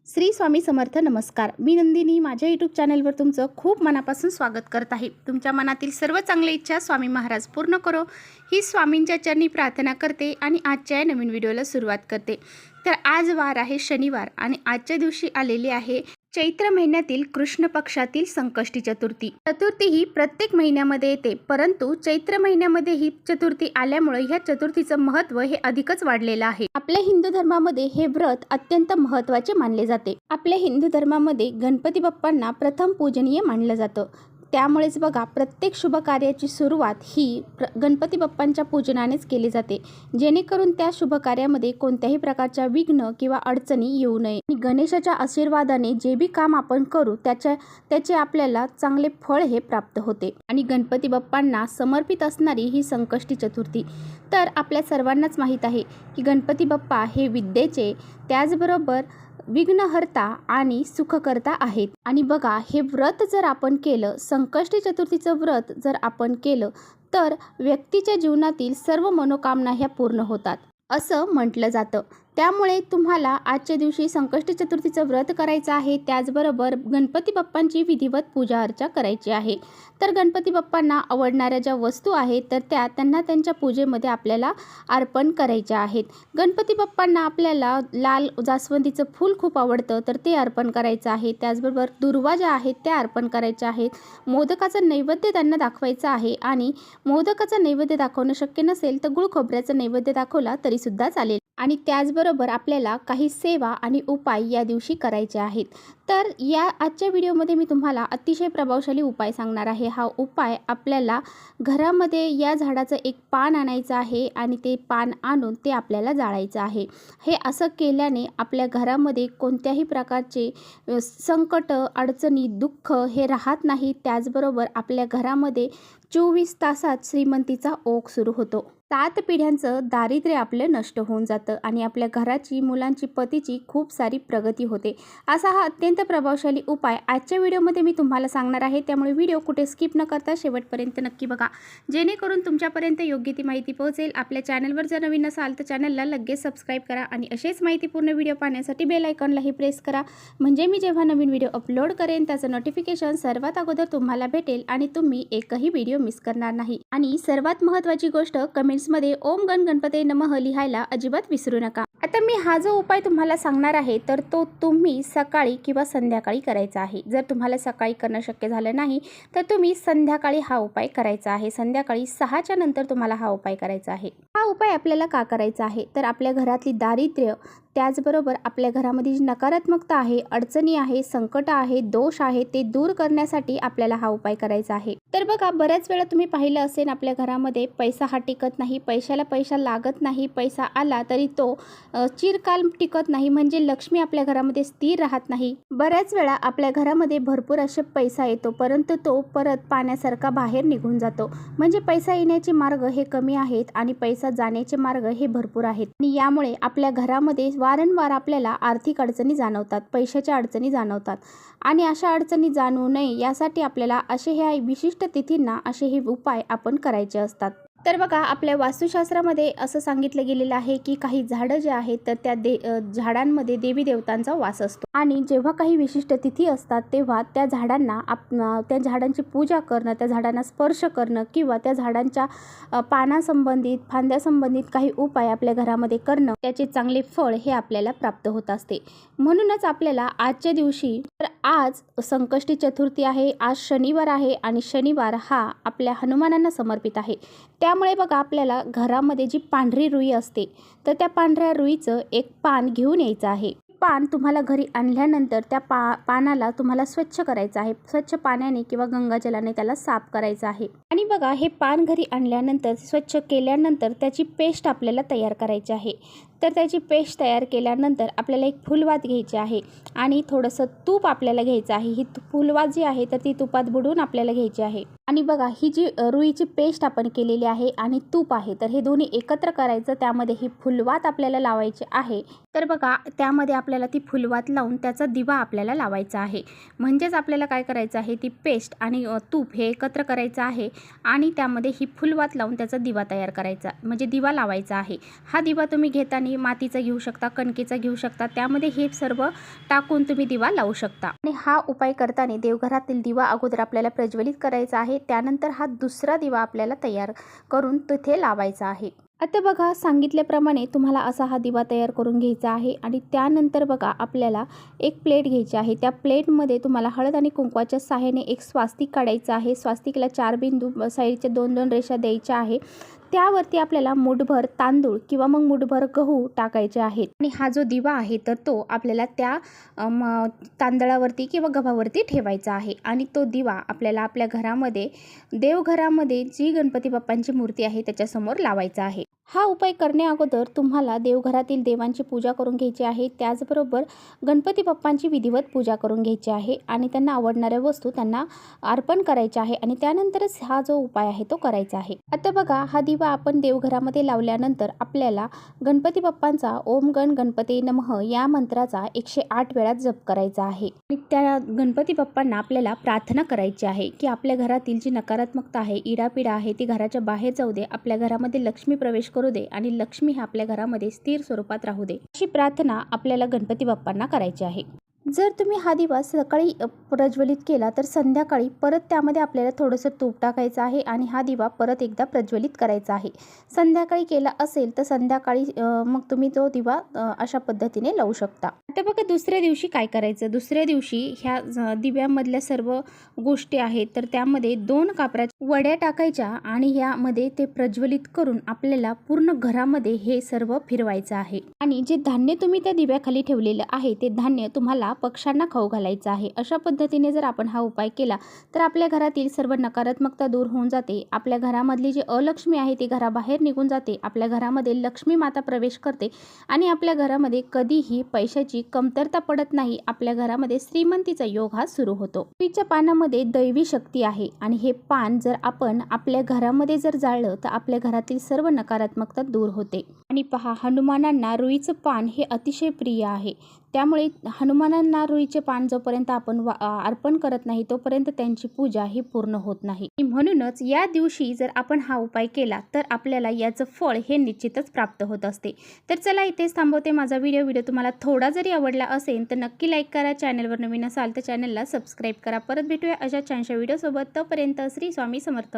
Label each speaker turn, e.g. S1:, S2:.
S1: श्री स्वामी समर्थ. नमस्कार. मी नंदिनी माझ्या यूट्यूब चॅनलवर तुमचं खूप मनापासून स्वागत करत आहे. तुमच्या मनातील सर्व चांगल्या इच्छा स्वामी महाराज पूर्ण करो ही स्वामींच्या चरणी प्रार्थना करते आणि आजच्या नवीन व्हिडिओला सुरुवात करते. तर आज वार आहे शनिवार आणि आजच्या दिवशी आलेली आहे चैत्र महिन्यातील कृष्ण पक्षातील संकष्टी चतुर्थी. चतुर्थी ही प्रत्येक महिन्यामध्ये येते, परंतु चैत्र महिन्यामध्ये ही चतुर्थी आल्यामुळे ह्या चतुर्थीचं महत्त्व हे अधिकच वाढलेलं आहे. आपल्या हिंदू धर्मामध्ये हे व्रत अत्यंत महत्त्वाचे मानले जाते. आपल्या हिंदू धर्मामध्ये गणपती बाप्पांना प्रथम पूजनीय मानलं जातं. त्यामुळेच बघा प्रत्येक शुभ कार्याची सुरुवात ही गणपती बाप्पांच्या पूजनानेच केली जाते, जेणेकरून त्या शुभ कार्यामध्ये कोणत्याही प्रकारच्या विघ्न किंवा अडचणी येऊ नये. आणि गणेशाच्या आशीर्वादाने जे बी काम आपण करू त्याचे आपल्याला चांगले फळ हे प्राप्त होते. आणि गणपती बाप्पांना समर्पित असणारी ही संकष्टी चतुर्थी. तर आपल्या सर्वांनाच माहीत आहे की गणपती बाप्पा हे विद्येचे त्याचबरोबर विघ्नहर्ता आणि सुखकर्ता आहेत. आणि बघा हे व्रत जर आपण केलं, संकष्टी चतुर्थीचं व्रत जर आपण केलं तर व्यक्तीच्या जीवनातील सर्व मनोकामना ह्या पूर्ण होतात असं म्हटलं जातं. त्यामुळे तुम्हाला आजच्या दिवशी संकष्टी चतुर्थीचं व्रत करायचं आहे, त्याचबरोबर गणपती बाप्पांची विधिवत पूजा अर्चा करायची आहे. तर गणपती बाप्पांना आवडणाऱ्या ज्या वस्तू आहेत तर त्यांना त्यांच्या पूजेमध्ये आपल्याला अर्पण करायच्या आहेत. गणपती बाप्पांना आपल्याला लाल जास्वंदीचं फूल खूप आवडतं, तर ते अर्पण करायचं आहे. त्याचबरोबर दुर्वा ज्या आहेत त्या अर्पण करायच्या आहेत. मोदकाचं नैवेद्य त्यांना दाखवायचं आहे आणि मोदकाचं नैवेद्य दाखवणं शक्य नसेल तर गुळ खोबऱ्याचं नैवेद्य दाखवला तरीसुद्धा चालेल. आणि त्याचबरोबर आपल्याला काही सेवा आणि उपाय या दिवशी करायचे आहेत. तर या आजच्या व्हिडिओमध्ये मी तुम्हाला अतिशय प्रभावशाली उपाय सांगणार आहे. हा उपाय आपल्याला घरामध्ये या झाडाचं एक पान आणायचं आहे आणि ते पान आणून ते आपल्याला जाळायचं आहे. हे असं केल्याने आपल्या घरामध्ये कोणत्याही प्रकारचे संकट, अडचणी, दुःख हे राहत नाही. त्याचबरोबर आपल्या घरामध्ये 24 तासात श्रीमंतीचा ओघ सुरू होतो. 7 पिढ्यांचं दारिद्र्य आपलं नष्ट होऊन जातं आणि आपल्या घराची, मुलांची, पतीची खूप सारी प्रगती होते. असा हा अत्यंत प्रभावशाली उपाय आजच्या व्हिडिओमध्ये मी तुम्हाला सांगणार आहे. त्यामुळे व्हिडिओ कुठे स्किप न करता शेवटपर्यंत नक्की बघा, जेणेकरून तुमच्यापर्यंत योग्य ती माहिती पोहोचेल. आपल्या चॅनलवर जर नवीन असाल तर चॅनलला लगेच सबस्क्राईब करा आणि असेच माहितीपूर्ण व्हिडिओ पाहण्यासाठी बेल आयकॉनलाही प्रेस करा, म्हणजे मी जेव्हा नवीन व्हिडिओ अपलोड करेन त्याचं नोटिफिकेशन सर्वात अगोदर तुम्हाला भेटेल आणि तुम्ही एकही व्हिडिओ मिस करणार नाही. आणि सर्वात महत्त्वाची गोष्ट, कमेंट्समध्ये ओम गण गणपते नमः लिहायला अजिबात विसरू नका. आता मी हा जो उपाय तुम्हाला सांगणार आहे तर तो तुम्ही सकाळी किंवा संध्याकाळी करायचा आहे. जर तुम्हाला सकाळी करणं शक्य झालं नाही तर तुम्ही संध्याकाळी हा उपाय करायचा आहे. संध्याकाळी 6च्या नंतर तुम्हाला हा उपाय करायचा आहे. हा उपाय आपल्याला का करायचा आहे तर आपल्या घरातली दारिद्र्य, त्याचबरोबर आपल्या घरामध्ये जी नकारात्मकता आहे, अडचणी आहे, संकट आहे, दोष आहे ते दूर करण्यासाठी आपल्याला हा उपाय करायचा आहे. तर बघा बऱ्याच वेळा तुम्ही पाहिलं असेल आपल्या घरामध्ये पैसा हा टिकत नाही, पैशाला पैसा लागत नाही, पैसा आला तरी तो चिरकाल टिकत नाही, म्हणजे लक्ष्मी आपल्या घरामध्ये स्थिर राहत नाही. बऱ्याच वेळा आपल्या घरामध्ये भरपूर असे पैसा येतो, परंतु तो परत पाण्यासारखा बाहेर निघून जातो. म्हणजे पैसा येण्याचे मार्ग हे कमी आहेत आणि पैसा जाण्याचे मार्ग हे भरपूर आहेत. आणि यामुळे आपल्या घरामध्ये वारंवार आपल्याला आर्थिक अडचणी जाणवतात, पैशाच्या अडचणी जाणवतात. आणि अशा अडचणी जाणवू नये यासाठी आपल्याला असे ह्या विशिष्ट तिथींना असे हे उपाय आपण करायचे असतात. तर बघा आपल्या वास्तुशास्त्रामध्ये असं सांगितलं गेलेलं आहे की काही झाडं जे आहेत तर त्या झाडांमध्ये देवी देवतांचा वास असतो आणि जेव्हा काही विशिष्ट तिथी असतात तेव्हा त्या झाडांना त्या झाडांची पूजा करणं, त्या झाडांना स्पर्श करणं किंवा त्या झाडांच्या पानासंबंधित, फांद्यासंबंधित काही उपाय आपल्या घरामध्ये करणं, त्याचे चांगले फळ हे आपल्याला प्राप्त होत असते. म्हणूनच आपल्याला आजच्या दिवशी, तर आज संकष्टी चतुर्थी आहे, आज शनिवार आहे आणि शनिवार हा आपल्या हनुमानांना समर्पित आहे. त्यामुळे बघा आपल्याला घरामध्ये जी पांढरी रुई असते तर त्या पांढऱ्या रुईचं एक पान घेऊन यायचं आहे. पान तुम्हाला घरी आणल्यानंतर त्या पानाला तुम्हाला स्वच्छ करायचं आहे. स्वच्छ पाण्याने किंवा गंगाजलाने त्याला साफ करायचं आहे. आणि बघा हे पान घरी आणल्यानंतर स्वच्छ केल्यानंतर त्याची पेस्ट आपल्याला तयार करायची आहे. तर त्याची पेस्ट तयार केल्यानंतर आपल्याला एक फुलवात घ्यायची आहे आणि थोडंसं तूप आपल्याला घ्यायचं आहे. ही फुलवात जी आहे तर ती तुपात बुडवून आपल्याला घ्यायची आहे. आणि बघा ही जी रुईची पेस्ट आपण केलेली आहे आणि तूप आहे तर हे दोन्ही एकत्र करायचं, त्यामध्ये ही फुलवात आपल्याला लावायची आहे. तर बघा त्यामध्ये आपल्याला ती फुलवात लावून त्याचा दिवा आपल्याला लावायचा आहे. म्हणजेच आपल्याला काय करायचं आहे, ती पेस्ट आणि तूप हे एकत्र करायचं आहे आणि त्यामध्ये ही फुलवात लावून त्याचा दिवा तयार करायचा, म्हणजे दिवा लावायचा आहे. हा दिवा तुम्ही घेताना तुम्ही मातीचा घेऊ शकता, कणकेचा घेऊ शकता, त्यामध्ये हे सर्व टाकून तुम्ही दिवा लावू शकता। आणि हा उपाय करताना देवघरातील दिवा अगोदर आपल्याला प्रज्वलित करायचा आहे, त्यानंतर हा दुसरा दिवा आपल्याला तयार करून तिथे लावायचा आहे। आता बघा सांगितल्याप्रमाणे तुम्हाला असा हा दिवा तयार करून घ्यायचा आहे आणि त्यानंतर बघा आपल्याला एक प्लेट घ्यायची आहे। त्या प्लेटमध्ये तुम्हाला हळद आणि कुंकवाच्या सहाय्याने एक स्वास्तिक काढायचं आहे। स्वास्तिकला 4 बिंदू, साईडचे 2-2 रेषा द्यायच्या आहे। त्यावरती आपल्याला मुठभर तांदूळ किंवा मग मुठभर गहू टाकायचे आहेत आणि हा जो दिवा आहे तर तो आपल्याला त्या तांदळावरती किंवा गव्हावरती ठेवायचा आहे आणि तो दिवा आपल्याला आपल्या घरामध्ये, देवघरामध्ये जी गणपती बाप्पांची मूर्ती आहे त्याच्यासमोर लावायचा आहे। हा उपाय करण्या अगोदर तुम्हाला देवघरातील देवांची पूजा करून घ्यायची आहे, त्याचबरोबर गणपती बाप्पांची विधिवत पूजा करून घ्यायची आहे आणि त्यांना आवडणाऱ्या वस्तू त्यांना अर्पण करायच्या आहे आणि त्यानंतरच हा जो उपाय आहे तो करायचा आहे। आता बघा हा दिवा आपण देवघरामध्ये लावल्यानंतर आपल्याला गणपती बाप्पांचा ओम गण गणपती नमः या मंत्राचा 108 वेळा जप करायचा आहे आणि त्या गणपती बाप्पांना आपल्याला प्रार्थना करायची आहे की आपल्या घरातील जी नकारात्मकता आहे, इडापिडा आहे ती घराच्या बाहेर जाऊ दे, आपल्या घरामध्ये लक्ष्मी प्रवेश करू दे आणि लक्ष्मी हा आपल्या घरामध्ये स्थिर स्वरूपात राहू दे, अशी प्रार्थना आपल्याला गणपती बाप्पांना करायची आहे। जर तुम्ही हा दिवा सकाळी प्रज्वलित केला तर संध्याकाळी परत त्यामध्ये आपल्याला थोडंसं तूप टाकायचं आहे आणि हा दिवा परत एकदा प्रज्वलित करायचा आहे। संध्याकाळी केला असेल तर संध्याकाळी मग तुम्ही तो दिवा अशा पद्धतीने लावू शकता। आता बघा दुसऱ्या दिवशी काय करायचं। दुसऱ्या दिवशी ह्या दिव्यामधल्या सर्व गोष्टी आहेत तर त्यामध्ये 2 कापराच्या वड्या टाकायच्या आणि यामध्ये ते प्रज्वलित करून आपल्याला पूर्ण घरामध्ये हे सर्व फिरवायचं आहे आणि जे धान्य तुम्ही त्या दिव्याखाली ठेवलेलं आहे ते धान्य तुम्हाला पक्ष्यांना खाऊ घालायचं आहे। अशा पद्धतीने जर आपण हा उपाय केला तर आपल्या घरातील सर्व नकारात्मकता दूर होऊन जाते, आपल्या घरामधली जी अलक्ष्मी आहे ती घराबाहेर निघून जाते, आपल्या घरामध्ये लक्ष्मी माता प्रवेश करते आणि आपल्या घरामध्ये कधीही पैशाची कमतरता पडत नाही, आपल्या घरामध्ये श्रीमंतीचा योग हा सुरू होतो। रुईच्या पानामध्ये दैवी शक्ती आहे आणि हे पान जर आपण आपल्या घरामध्ये जर जाळलं तर आपल्या घरातील सर्व नकारात्मकता दूर होते। आणि पहा हनुमानांना रुईचं पान हे अतिशय प्रिय आहे, त्यामुळे हनुमानांना रुईचे पान जोपर्यंत आपण अर्पण करत नाही तोपर्यंत त्यांची पूजा ही पूर्ण होत नाही। म्हणूनच या दिवशी जर आपण हा उपाय केला तर आपल्याला याचं फळ हे निश्चितच प्राप्त होत असते। तर चला इथेच थांबवते माझा व्हिडिओ तुम्हाला थोडा जरी आवडला असेल तर नक्की लाईक करा, चॅनलवर नवीन असाल तर चॅनलला सबस्क्राईब करा। परत भेटूया अशा छानशा व्हिडिओसोबत, तोपर्यंत श्री स्वामी समर्थ।